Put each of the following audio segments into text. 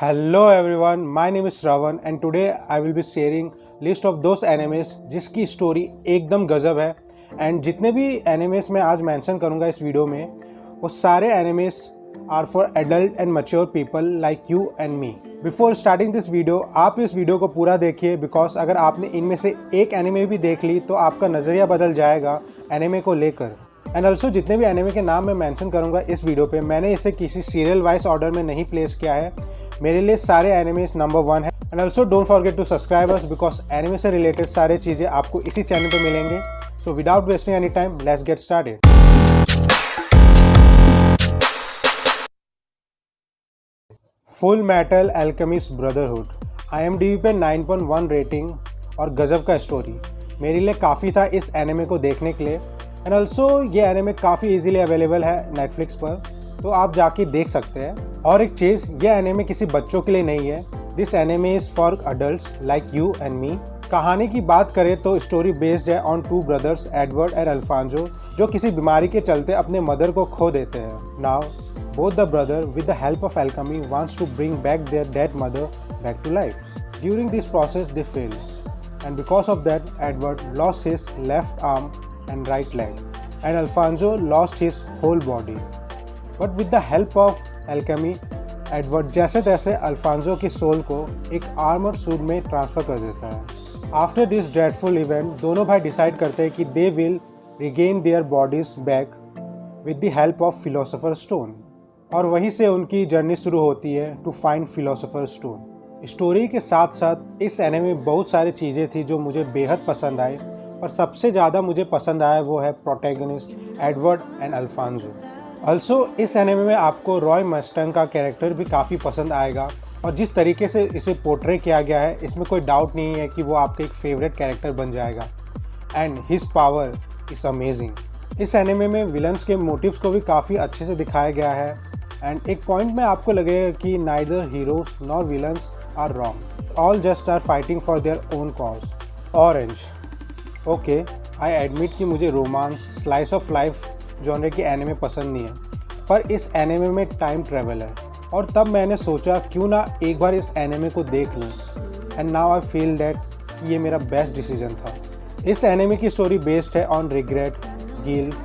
Hello everyone, my name is Shravan and today I will be sharing list of those animes जिसकी story एकदम गजब है and जितने भी एनिमेस मैं आज मेंशन करूँगा इस वीडियो में वो सारे animes are for adult and mature people like you and me. Before starting this video आप इस वीडियो को पूरा देखिए बिकॉज अगर आपने इनमें से एक एनिमे भी देख ली तो आपका नज़रिया बदल जाएगा एनिमे को लेकर। एंड ऑल्सो जितने भी एनिमे के नाम मैं मेंशन करूँगा इस वीडियो पे मैंने इसे किसी सीरियल वाइज ऑर्डर में नहीं प्लेस किया है, मेरे लिए सारे एनिमेस नंबर 1 है। And also don't forget to subscribe us because anime से रिलेटेड सारे चीज़ें आपको इसी चैनल पे मिलेंगे। So without wasting any time let's get started. Full metal alchemist brotherhood IMDb पे 9.1 रेटिंग और गजब का स्टोरी मेरे लिए काफ़ी था इस एनिमे को देखने के लिए। एंड ऑल्सो ये एनिमे काफ़ी इजीली अवेलेबल है नेटफ्लिक्स पर, तो आप जाके देख सकते हैं। और एक चीज़, ये एनिमे किसी बच्चों के लिए नहीं है, this anime is for adults like you and मी। कहानी की बात करें तो स्टोरी बेस्ड है on 2 brothers Edward and Alfonso जो किसी बीमारी के चलते अपने मदर को खो देते हैं। Now both the brother with the help of alchemy wants to bring back their dead mother back to life. During this process they fail, and because of that Edward lost his left arm and right leg and Alfonso lost his whole body. But with the help of alchemy Edward जैसे तैसे Alphonso की soul को एक armour suit में transfer कर देता है। After this dreadful event दोनों भाई डिसाइड करते हैं कि they will regain their bodies back with the help of philosopher stone, और वहीं से उनकी जर्नी शुरू होती है to find philosopher stone. Story के साथ साथ इस एनिमे में बहुत सारी चीज़ें थी जो मुझे बेहद पसंद आई, और सबसे ज़्यादा मुझे पसंद आया वो है protagonist Edward and Alphonse. Also इस एनिमे में आपको रॉय मस्टैंग का कैरेक्टर भी काफ़ी पसंद आएगा, और जिस तरीके से इसे पोर्ट्रे किया गया है इसमें कोई डाउट नहीं है कि वो आपके एक फेवरेट कैरेक्टर बन जाएगा। And his power is amazing. इस एनिमे में विलन्स के मोटिव्स को भी काफ़ी अच्छे से दिखाया गया है। एंड एक पॉइंट में आपको लगेगा कि neither heroes nor villains are wrong, all just are fighting for their own cause. Orange okay, I admit कि मुझे romance slice of life genre की एनिमे पसंद नहीं है, पर इस एनिमे में टाइम ट्रेवल है, और तब मैंने सोचा क्यों ना एक बार इस एनिमे को देख लूँ। And now I feel that कि ये मेरा बेस्ट डिसीजन था। इस एनिमे की स्टोरी बेस्ड है ऑन रिग्रेट, गिल्ट,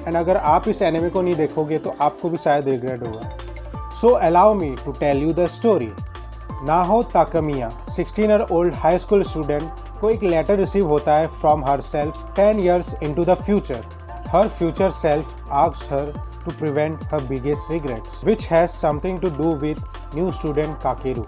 एंड अगर आप इस एनिमे को नहीं देखोगे तो आपको भी शायद रिग्रेट होगा। So allow me to tell you the story. Naho Takamiya 16 year old high school student को एक लेटर रिसीव होता है from her self 10 years into the future. Her future self asked her to prevent her biggest regrets, which has something to do with new student Kakeru.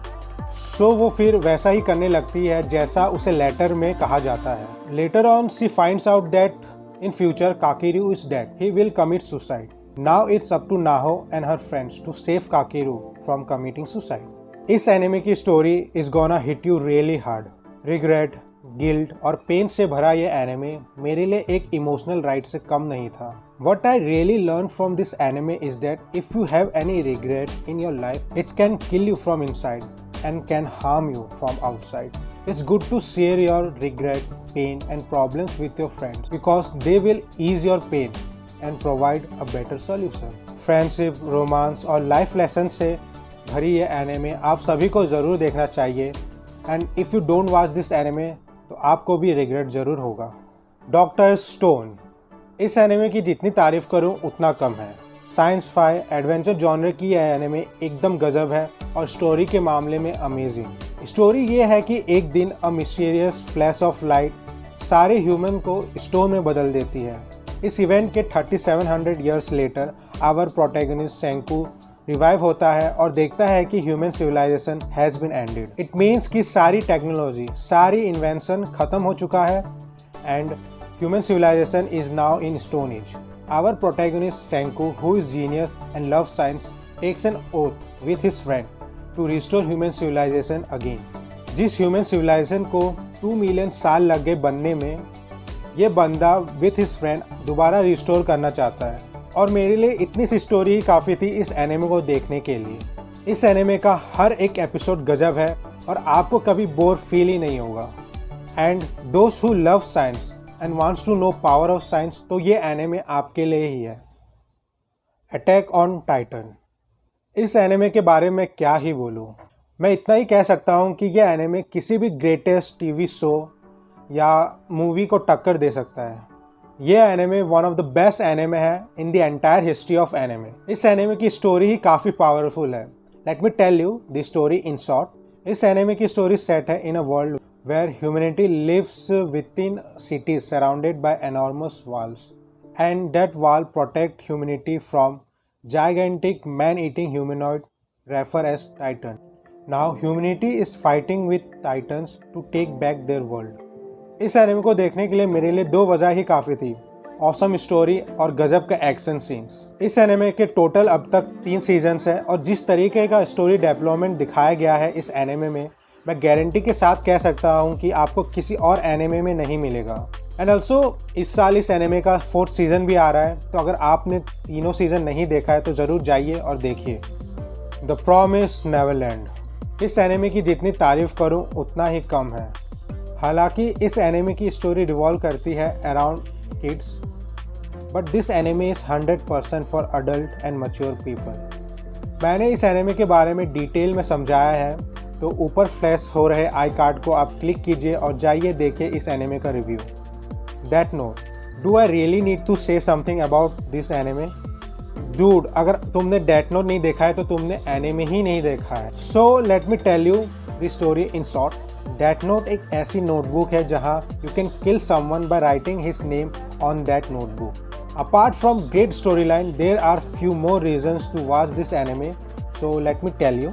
So वो फिर वैसा ही करने लगती है जैसा उसे लेटर में कहा जाता है। Later on she finds out that in future Kakeru is dead. He will commit suicide. Now it's up to Naho and her friends to save Kakeru from committing suicide. इस एनिमे की story is gonna hit you really hard. Regret, guilt और pen से भरा ये anime मेरे लिए एक emotional ride से कम नहीं था। What I really learned from this anime is that if you have any regret in your life, it can kill you from inside and can harm you from outside. It's good to share your regret, pain and problems with your friends because they will ease your pain and provide a better solution. Friendship, romance और life lessons से भरी ये anime आप सभी को ज़रूर देखना चाहिए। And if you don't watch this anime तो आपको भी रिग्रेट ज़रूर होगा। डॉक्टर स्टोन इस एनिमे की जितनी तारीफ़ करूं उतना कम है। साइंस फाई एडवेंचर जॉनर की यह एनिमे एकदम गजब है और स्टोरी के मामले में अमेजिंग। स्टोरी ये है कि एक दिन a mysterious flash of light सारे ह्यूमन को स्टोन में बदल देती है। इस इवेंट के 3700 years later our protagonist Senku revive होता है और देखता है कि human civilization has been ended. It means कि सारी टेक्नोलॉजी, सारी इन्वेंशन ख़त्म हो चुका है and human civilization is now in stone age. Our protagonist Senku who is genius and love science takes an oath with his friend to restore human civilization again. जिस human civilization को 2 million साल लग गए बनने में, ये बंदा with his friend दोबारा रिस्टोर करना चाहता है, और मेरे लिए इतनी सी स्टोरी ही काफ़ी थी इस एनिमे को देखने के लिए। इस एनिमे का हर एक एपिसोड गजब है और आपको कभी बोर फील ही नहीं होगा। एंड दोस्त who love science and wants to know power of science, तो ये एनिमे आपके लिए ही है। अटैक ऑन टाइटन इस एनिमे के बारे में क्या ही बोलूँ। मैं इतना ही कह सकता हूँ कि ये एनिमे किसी भी ग्रेटेस्ट टीवी शो या मूवी को टक्कर दे सकता है। ये anime one of the best anime है in the entire history of anime. इस एनिमे की स्टोरी ही काफ़ी पावरफुल है। Let me tell you the story in short. इस एनिमे की स्टोरी सेट है in a world where humanity lives within cities surrounded by enormous walls, and that wall protect humanity from gigantic man-eating humanoid referred as Titan. Now humanity is fighting with Titans to take back their world. इस anime को देखने के लिए मेरे लिए दो वजह ही काफ़ी थी, ऑसम स्टोरी और गजब का एक्शन सीन्स। इस एनिमे के टोटल अब तक 3 सीजन्स है और जिस तरीके का स्टोरी डेवलपमेंट दिखाया गया है इस एनिमे में, मैं गारंटी के साथ कह सकता हूँ कि आपको किसी और एनिमे में नहीं मिलेगा। एंड ऑल्सो इस साल इस एनिमे का 4th सीज़न भी आ रहा है, तो अगर आपने तीनों सीज़न नहीं देखा है तो ज़रूर जाइए और देखिए। The promise Neverland. इस एनिमे की जितनी तारीफ़ करूँ उतना ही कम है। हालांकि इस एनिमे की स्टोरी रिवॉल्व करती है around kids, but this anime is 100% for adult and mature people. मैंने इस एनिमे के बारे में डिटेल में समझाया है, तो ऊपर फ्लैश हो रहे आई कार्ड को आप क्लिक कीजिए और जाइए देखिए इस एनिमे का review. Death Note, do I really need to say something about this anime? Dude, अगर तुमने डेथ नोट नहीं देखा है तो तुमने एनिमे ही नहीं देखा है। So let me tell you the story in short. Death Note एक ऐसी नोटबुक है जहां you can kill someone by writing his name on that notebook. Apart from great story line, there are few more reasons to watch this anime, so let me tell you.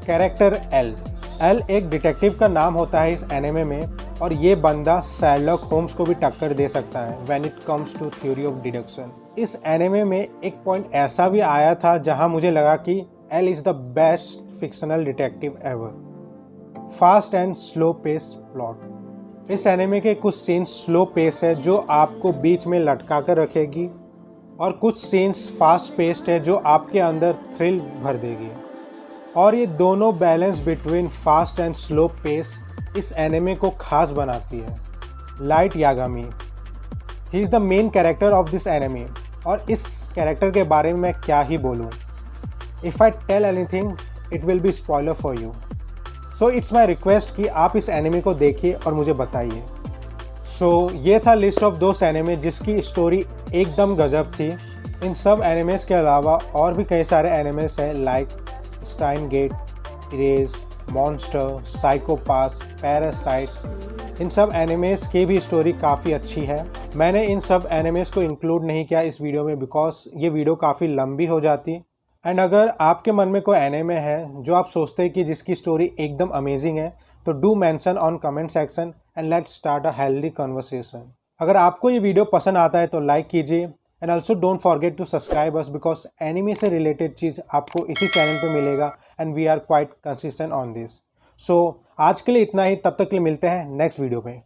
Character L एक detective का नाम होता है इस anime में, और ये बंदा शर्लॉक होम्स को भी टक्कर दे सकता है when it comes to theory of deduction. इस एनिमे में एक पॉइंट ऐसा भी आया था जहां मुझे लगा कि L is the best fictional detective ever. Fast and slow pace plot. इस एनिमे के कुछ सीन्स स्लो पेस है जो आपको बीच में लटका कर रखेगी, और कुछ सीन्स फास्ट पेस्ड है जो आपके अंदर थ्रिल भर देगी। और ये दोनों balance between fast and slow pace इस एनिमे को खास बनाती है। Light Yagami, he is the main character of this anime, और इस कैरेक्टर के बारे में मैं क्या ही बोलूँ। If I tell anything it will be spoiler for you, so it's my request कि आप इस एनिमे को देखिए और मुझे बताइए। सो ये था लिस्ट ऑफ दोस्त एनिमे जिसकी स्टोरी एकदम गजब थी। इन सब एनिमेस के अलावा और भी कई सारे एनिमेस हैं like Steins Gate, Erased, Monster, Psycho Pass, Parasyte. इन सब एनिमेस की भी स्टोरी काफ़ी अच्छी है। मैंने इन सब एनिमेस को इंक्लूड नहीं किया इस वीडियो में बिकॉज ये वीडियो काफ़ी लंबी हो जाती। एंड अगर आपके मन में कोई एनिमे है जो आप सोचते हैं कि जिसकी स्टोरी एकदम अमेजिंग है, तो do mention on comment section and let's start a healthy conversation. अगर आपको ये वीडियो पसंद आता है तो लाइक कीजिए, and also don't forget to subscribe us because anime से रिलेटेड चीज़ आपको इसी चैनल पे मिलेगा and we are quite consistent on this. So आज के लिए इतना ही, तब तक के लिए मिलते हैं नेक्स्ट वीडियो में।